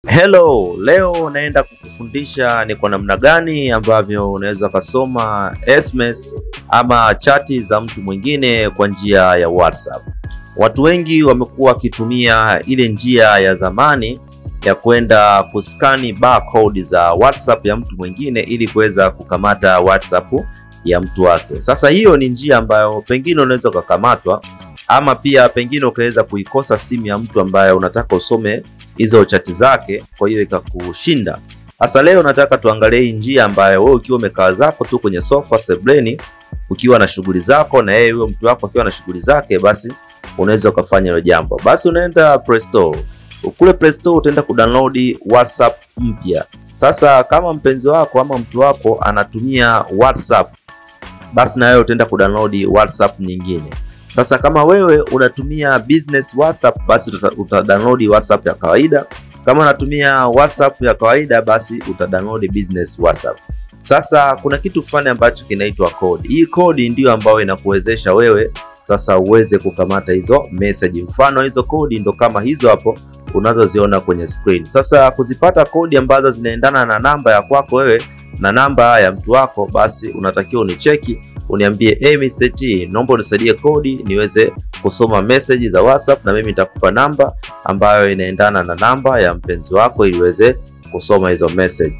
Hello, leo naenda kukufundisha ni kwa namna gani ambavyo unaweza kusoma SMS ama chati za mtu mwingine kwa njia ya WhatsApp. Watu wengi wamekuwa wakitumia ile njia ya zamani ya kwenda kuskani barcode za WhatsApp ya mtu mwingine ili kuweza kukamata WhatsApp ya mtu wake. Sasa hiyo ni njia ambayo pengine unaweza kukamatwa, ama pia pengine ukaweza kuikosa simu ya mtu ambaye unataka usome hizo chati zake, kwa hiyo ikakushinda. Sasa leo nataka tuangalie hii njia ambayo wewe ukiwa umekaa zako tu kwenye sofa sebleni ukiwa na shughuli zako, na yeye huyo mtu wako akiwa na shughuli zake, basi unaweza ukafanya hilo jambo. Basi unaenda Play Store. Kule Play Store utaenda kudownload WhatsApp mpya. Sasa kama mpenzi wako ama mtu wako anatumia WhatsApp, basi na wewe utaenda kudownload WhatsApp nyingine. Sasa kama wewe unatumia business WhatsApp, basi utadownload WhatsApp ya kawaida. Kama unatumia WhatsApp ya kawaida, basi utadownload business WhatsApp. Sasa kuna kitu fulani ambacho kinaitwa code. Hii code ndio ambayo inakuwezesha wewe sasa uweze kukamata hizo message. Mfano hizo code ndo kama hizo hapo unazoziona kwenye screen. Sasa kuzipata code ambazo zinaendana na namba ya kwako wewe na namba ya mtu wako, basi unatakiwa unicheki, uniambie Mr. T, naomba unisaidie kodi niweze kusoma message za WhatsApp, na mimi nitakupa namba ambayo inaendana na namba ya mpenzi wako ili uweze kusoma hizo message.